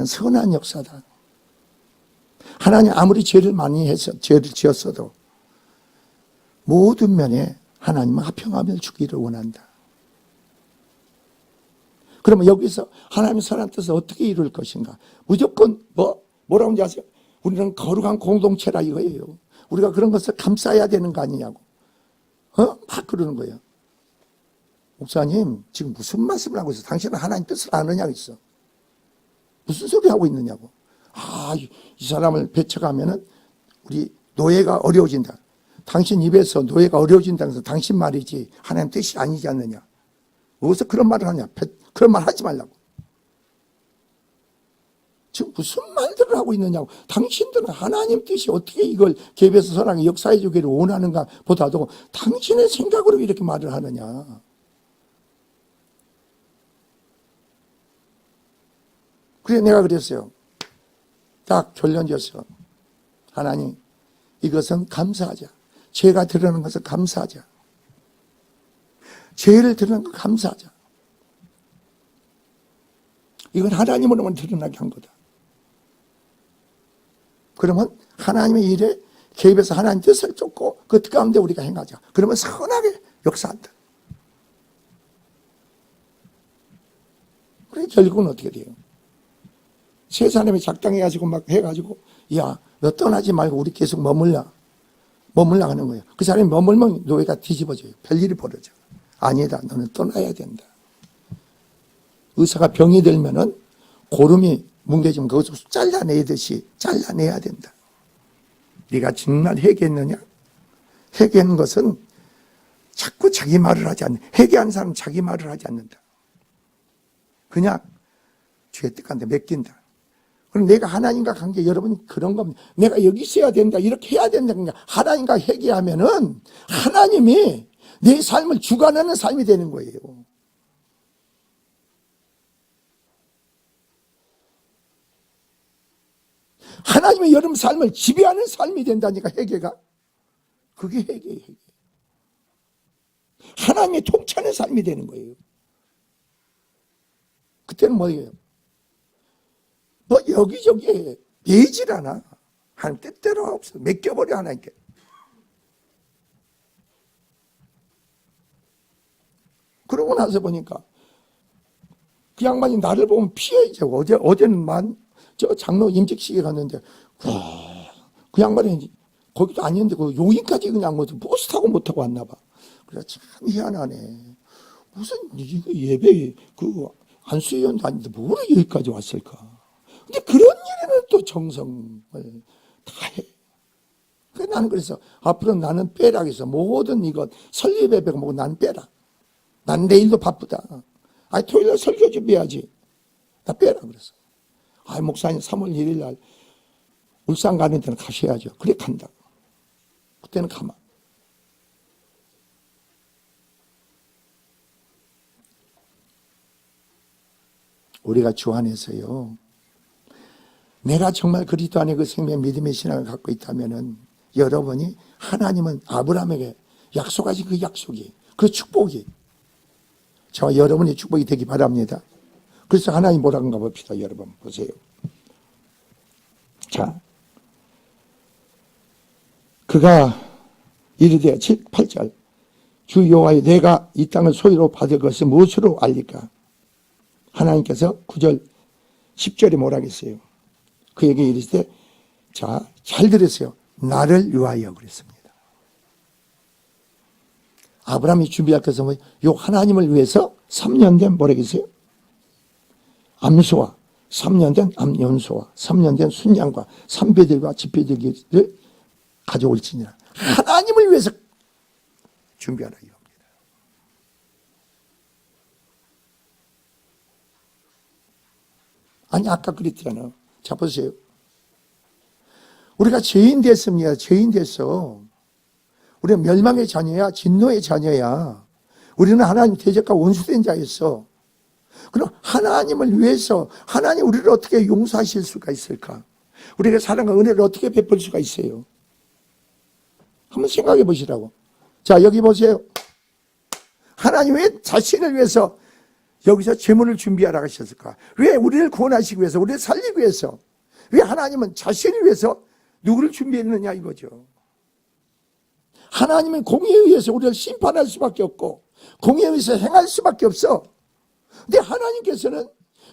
선한 역사다. 하나님 아무리 죄를 지었어도 모든 면에 하나님은 화평함을 주기를 원한다. 그러면 여기서 하나님의 선한 뜻을 어떻게 이룰 것인가? 무조건 뭐라고 하는지 아세요? 우리는 거룩한 공동체라 이거예요. 우리가 그런 것을 감싸야 되는 거 아니냐고. 막 그러는 거예요. 목사님, 지금 무슨 말씀을 하고 있어? 당신은 하나님 뜻을 아느냐고 있어. 무슨 소리 하고 있느냐고. 이 사람을 배척하면은 우리 노예가 어려워진다. 당신 입에서 노예가 어려워진다는 것은 당신 말이지 하나님 뜻이 아니지 않느냐. 어디서 그런 말을 하냐. 그런 말 하지 말라고. 지금 무슨 말들을 하고 있느냐고. 당신들은 하나님 뜻이 어떻게 이걸 개별에서 선하게 역사해 주기를 원하는가 보다도 당신의 생각으로 이렇게 말을 하느냐. 그래서 내가 그랬어요. 딱 결론 지었어요. 하나님, 이것은 감사하자. 죄가 드러나는 것을 감사하자. 죄를 드러나는 걸 감사하자. 이건 하나님으로만 드러나게 한 거다. 그러면 하나님의 일에 개입해서 하나님 뜻을 쫓고 그 뜻 가운데 우리가 행하자. 그러면 선하게 역사한다. 그래 결국은 어떻게 돼요? 세 사람이 작당해가지고 막 해가지고 야, 너 떠나지 말고 우리 계속 머물라 하는 거예요. 그 사람이 머물면 노예가 뒤집어져요. 별일이 벌어져. 아니다. 너는 떠나야 된다. 의사가 병이 들면은 고름이 뭉개지면 거기서 잘라내듯이 잘라내야 된다. 네가 정말 회개했느냐? 회개하는 것은 자꾸 자기 말을 하지 않는다. 회개한 사람은 자기 말을 하지 않는다. 그냥 주의 뜻한테 맡긴다. 그럼 내가 하나님과 관계, 여러분 그런 겁니다. 내가 여기 있어야 된다, 이렇게 해야 된다. 그러니까 하나님과 회개하면은 하나님이 내 삶을 주관하는 삶이 되는 거예요. 하나님의 여러분 삶을 지배하는 삶이 된다니까, 회개가. 그게 회개예요, 회개. 하나님의 통치하는 삶이 되는 거예요. 그때는 뭐예요? 뭐 여기저기에 매질 않아. 하나님 뜻대로 없어. 맡겨버려, 하나님께. 그러고 나서 보니까 그 양반이 나를 보면 피해야죠. 어제는 저 장로 임직식에 갔는데, 그 양반이 거기도 아니었는데, 그 용인까지 그냥 버스 타고 못 타고 왔나 봐. 그래, 참 희한하네. 무슨, 이거 예배, 안수위원도 아닌데, 뭐로 여기까지 왔을까? 근데 그런 일에는 또 정성을 다 해. 그래서 나는 그래서, 앞으로 나는 빼라. 그래서 모든 이것, 설립 예배가 뭐고 나는 빼라. 난 내일도 바쁘다. 토요일날 설교 준비해야지. 나 빼라. 그래서. 목사님 3월 1일 날 울산 가는 데는 가셔야죠. 그래, 간다. 그때는 가마. 우리가 주 안에서요, 내가 정말 그리스도 안에 그 생명 믿음의 신앙을 갖고 있다면은, 여러분이 하나님은 아브라함에게 약속하신 그 약속이, 그 축복이 저와 여러분의 축복이 되기 바랍니다. 그래서 하나님 뭐라는가 봅시다. 여러분 보세요. 자, 그가 이르되 7, 8절 주 여호와여 내가 이 땅을 소유로 받을 것을 무엇으로 알리까? 하나님께서 9절 10절에 뭐라 했어요? 그에게 이르시되, 자, 잘 들으세요. 나를 위하여 그랬습니다. 아브라함이 준비할 것은 뭐예요? 요 하나님을 위해서 3년 된 뭐라 했어요? 암소와 3년 된 암연소와 3년 된 순양과 산배들과 집배들을 가져올지니라. 하나님을 위해서 준비하라 이겁니다. 아니 아까 그랬잖아요. 자 보세요. 우리가 죄인 됐습니다. 죄인 됐어. 우리는 멸망의 자녀야, 진노의 자녀야. 우리는 하나님 대적과 원수된 자였어. 그럼 하나님을 위해서 하나님 우리를 어떻게 용서하실 수가 있을까? 우리가 사랑과 은혜를 어떻게 베풀 수가 있어요? 한번 생각해 보시라고. 자, 여기 보세요. 하나님 왜 자신을 위해서 여기서 재물을 준비하라고 하셨을까? 왜 우리를 구원하시기 위해서, 우리를 살리기 위해서, 왜 하나님은 자신을 위해서 누구를 준비했느냐 이거죠. 하나님은 공의에 의해서 우리를 심판할 수밖에 없고 공의에 의해서 행할 수밖에 없어. 근데 하나님께서는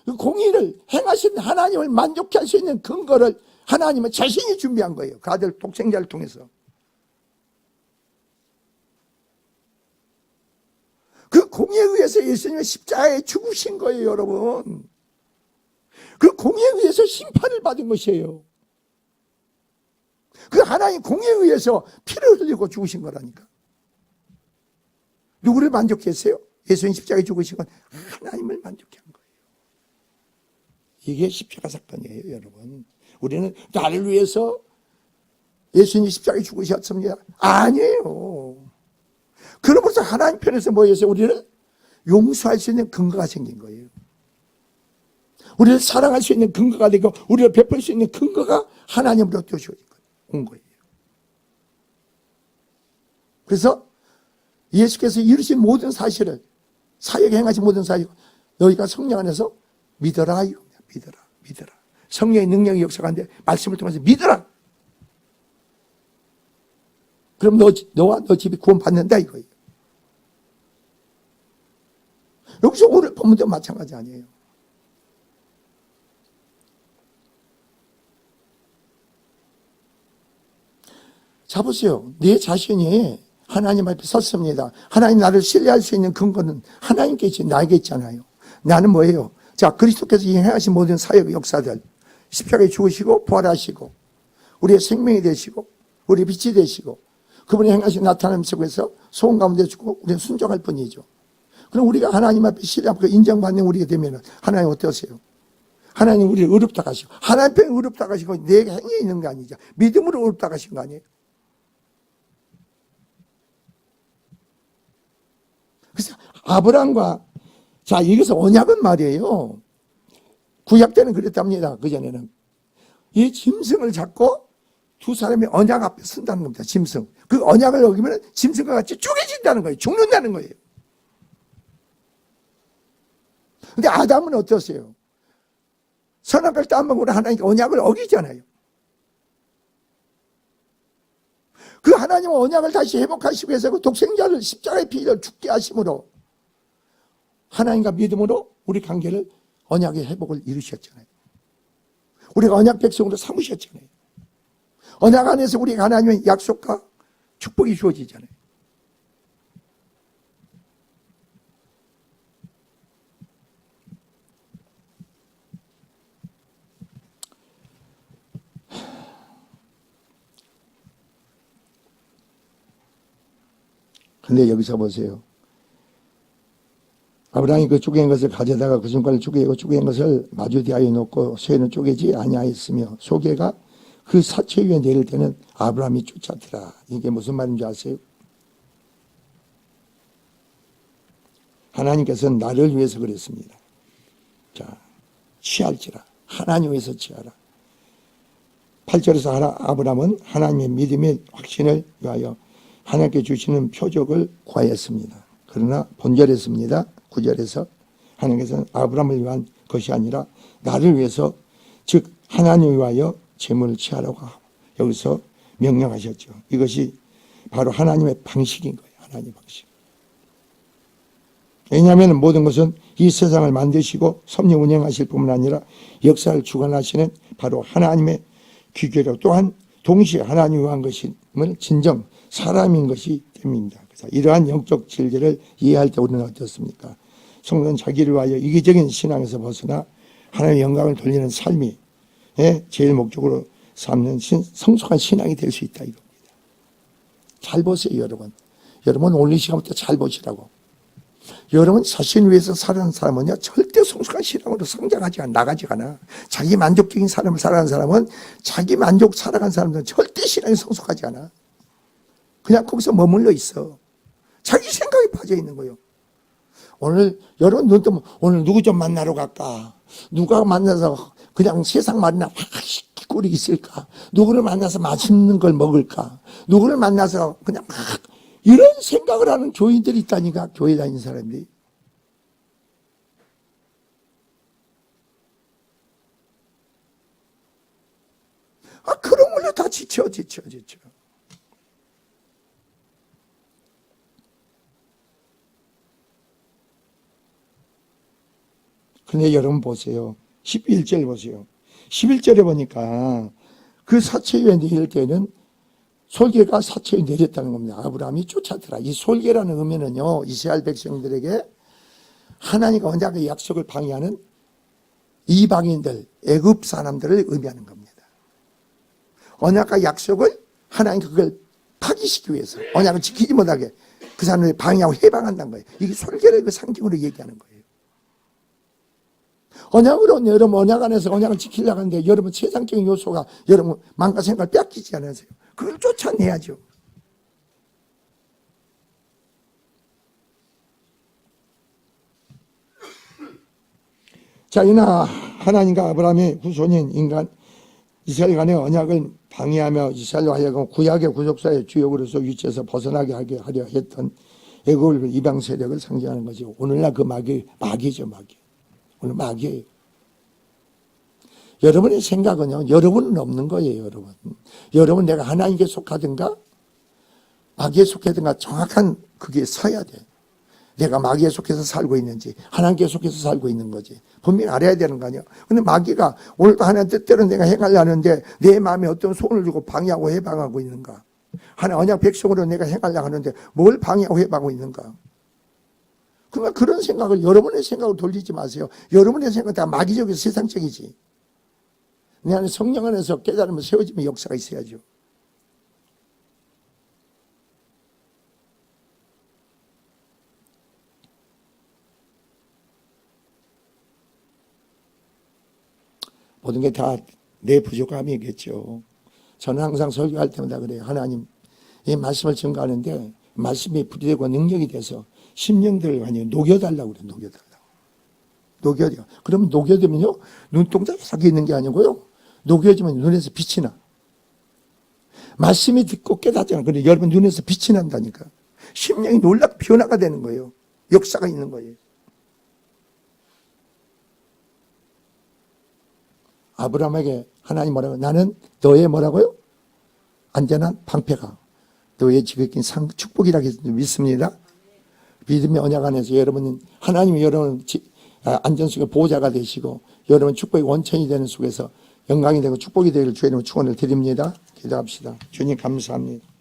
그 공의를 행하신 하나님을 만족케 할 수 있는 근거를 하나님은 자신이 준비한 거예요. 그 아들 독생자를 통해서. 그 공의에 의해서 예수님의 십자가에 죽으신 거예요, 여러분. 그 공의에 의해서 심판을 받은 것이에요. 그 하나님 공의에 의해서 피를 흘리고 죽으신 거라니까. 누구를 만족케 했어요? 예수님 십자가에 죽으신 건 하나님을 만족케 한 거예요. 이게 십자가 사건이에요, 여러분. 우리는 나를 위해서 예수님 십자가에 죽으셨습니다. 아니에요. 그러면서 하나님 편에서 뭐였어요? 우리를 용서할 수 있는 근거가 생긴 거예요. 우리를 사랑할 수 있는 근거가 되고 우리를 베풀 수 있는 근거가 하나님으로부터 온 거예요. 그래서 예수께서 이루신 모든 사실을, 사역에 행하신 모든 사실, 너희가 성령 안에서 믿어라. 믿어라. 성령의 능력이 역사하는데 말씀을 통해서 믿어라. 그럼 너와 너 집이 구원받는다 이거예요. 여기서 오늘 본문도 마찬가지 아니에요. 자 보세요. 내 자신이 하나님 앞에 섰습니다. 하나님 나를 신뢰할 수 있는 근거는 하나님께 있지 나에게 있잖아요. 나는 뭐예요? 자, 그리스도께서 행하신 모든 사역 역사들, 십자가에 죽으시고 부활하시고 우리의 생명이 되시고 우리의 빛이 되시고 그분이 행하신 나타남 속에서 소원 가운데 주고 우리는 순종할 뿐이죠. 그럼 우리가 하나님 앞에 신뢰하고 인정받는 우리가 되면 하나님 어떠세요? 하나님 우리를 어렵다 하시고, 하나님 편에 어렵다 하시고 내 행위에 있는 거 아니죠. 믿음으로 어렵다 하신 거 아니에요. 그래서 아브라함과, 자, 여기서 언약은 말이에요. 구약 때는 그랬답니다. 그전에는. 이 짐승을 잡고 두 사람이 언약 앞에 쓴다는 겁니다. 짐승. 그 언약을 어기면 짐승과 같이 쪼개진다는 거예요. 죽는다는 거예요. 근데 아담은 어떠세요? 선악을 따먹으로 하나님께 언약을 어기잖아요. 그 하나님은 언약을 다시 회복하시기 위해서 그 독생자를 십자가의 피를 죽게 하심으로 하나님과 믿음으로 우리 관계를 언약의 회복을 이루셨잖아요. 우리가 언약 백성으로 삼으셨잖아요. 언약 안에서 우리가 하나님의 약속과 축복이 주어지잖아요. 근데 여기서 보세요. 아브라함이 그 쪼갠 것을 가져다가 그 손가락을 쪼개고 쪼갠 것을 마주 대하여 놓고 쇠는 쪼개지 아니하였으며 소개가 그 사체 위에 내릴 때는 아브라함이 쫓았더라. 이게 무슨 말인지 아세요? 하나님께서는 나를 위해서 그랬습니다. 자, 취할지라. 하나님 위해서 취하라. 8절에서 아브라함은 하나님의 믿음의 확신을 위하여 하나님께 주시는 표적을 구하였습니다. 그러나 본절했습니다. 9절에서 하나님께서는 아브라함을 위한 것이 아니라 나를 위해서, 즉 하나님을 위하여 재물을 취하라고 하고 여기서 명령하셨죠. 이것이 바로 하나님의 방식인 거예요. 하나님의 방식. 왜냐하면 모든 것은 이 세상을 만드시고 섭리 운행하실 뿐만 아니라 역사를 주관하시는 바로 하나님의 귀결이고 또한 동시에 하나님을 위한 것임을 진정 사람인 것이 됩니다. 그래서 이러한 영적 진리를 이해할 때 우리는 어떻습니까? 성도는 자기를 위하여 이기적인 신앙에서 벗어나 하나님의 영광을 돌리는 삶이 제일 목적으로 삼는 성숙한 신앙이 될 수 있다 이겁니다. 잘 보세요, 여러분. 여러분 오늘 이 시간부터 잘 보시라고. 여러분 자신 위해서 사는 사람은요 절대 성숙한 신앙으로 성장하지 않아, 나가지 않아. 자기 만족적인 삶을 살아가는 사람은, 자기 만족 살아가는 사람들은 절대 신앙이 성숙하지 않아. 그냥 거기서 머물러 있어. 자기 생각에 빠져 있는 거예요. 오늘 여러분 눈 뜨면 오늘 누구 좀 만나러 갈까? 누가 만나서 그냥 세상 말이나 확 꼴이 있을까? 누구를 만나서 맛있는 걸 먹을까? 누구를 만나서 그냥 막 이런 생각을 하는 교인들이 있다니까, 교회 다니는 사람들이. 그런 걸로 다 지쳐. 근데 여러분 보세요. 11절 보세요. 11절에 보니까 그 사체 위에 내릴 때는 솔개가 사체 위에 내렸다는 겁니다. 아브라함이 쫓았더라. 이 솔개라는 의미는요, 이스라엘 백성들에게 하나님과 언약의 약속을 방해하는 이방인들, 애굽 사람들을 의미하는 겁니다. 언약과 약속을 하나님 그걸 파기시키기 위해서 언약을 지키지 못하게 그 사람들이 방해하고 해방한다는 거예요. 이게 솔개를 그 상징으로 얘기하는 거예요. 언약으로 여러분 언약 안에서 언약을 지키려고 하는데 여러분 세상적인 요소가 여러분 마음과 생각을 뺏기지 않으세요? 그걸 쫓아내야죠. 자, 이나 하나님과 아브라함의 후손인 인간 이스라엘 간의 언약을 방해하며 이스라엘로 하여금 구약의 구속사의 주역으로서 위치에서 벗어나게 하려 했던 애굽 이방 세력을 상징하는 거죠. 오늘날 그 마귀죠, 마귀. 오늘 마귀예요. 여러분의 생각은요, 여러분은 없는 거예요, 여러분. 여러분 내가 하나님께 속하든가 마귀에 속하든가 정확한 그게 서야 돼. 내가 마귀에 속해서 살고 있는지 하나님께 속해서 살고 있는 거지. 분명히 알아야 되는 거 아니야. 근데 마귀가 오늘도 하나님 뜻대로 내가 행하려는데 내 마음에 어떤 손을 주고 방해하고 해방하고 있는가. 하나님 언약 백성으로 내가 행하려고 하는데 뭘 방해하고 해방하고 있는가. 그러니까 그런 생각을 여러분의 생각으로 돌리지 마세요. 여러분의 생각은 다 마귀적이고 세상적이지. 내 안에 성령 안에서 깨달으면 세워지면 역사가 있어야죠. 모든 게 다 내 부족함이겠죠. 저는 항상 설교할 때마다 그래요. 하나님, 이 말씀을 증거하는데 말씀이 불이 되고 능력이 돼서 심령들을 완전히 녹여달라고 그래요. 녹여달라고. 녹여요. 그러면 녹여지면요, 눈동자가 싹 있는 게 아니고요. 녹여지면 눈에서 빛이 나. 말씀이 듣고 깨닫잖아요. 그런데 여러분 눈에서 빛이 난다니까. 심령이 놀랍게 변화가 되는 거예요. 역사가 있는 거예요. 아브라함에게 하나님 뭐라고? 나는 너의 뭐라고요? 안전한 방패가 너의 지극히 축복이라고 믿습니다. 믿음의 언약 안에서 여러분은 하나님이 여러분 안전 속에 보호자가 되시고 여러분 축복의 원천이 되는 속에서 영광이 되고 축복이 되기를 주의 이름으로 축원을 드립니다. 기도합시다. 주님 감사합니다.